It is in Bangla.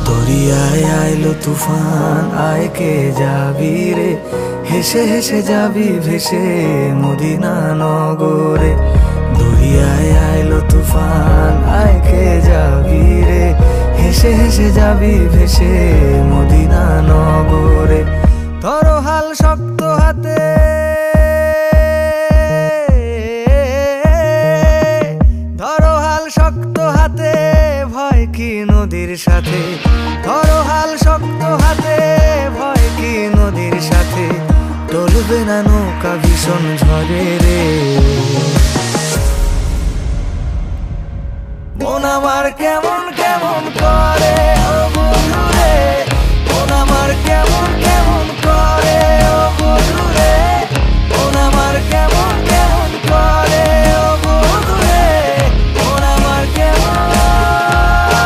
দরিয়ায় আইলো তুফান, আয় কে যাবি রে, হেসে হেসে যাবি ভেসে মদিনা নগরে। দরিয়ায় আইলো তুফান, আয় কে যাবি রে, হেসে হেসে যাবি ভেসে মদিনা নগরে। ধরো হাল শক্ত হাতে, ধরো হাল শক্ত হাতে, ভয় কি নদীর সাথে। ধরো হাল শক্ত হাতে, ভয় কি নদীর সাথে। টলবে না নৌকা ভীষণ ঝড়ে রে। মন আমার কেমন কেমন করে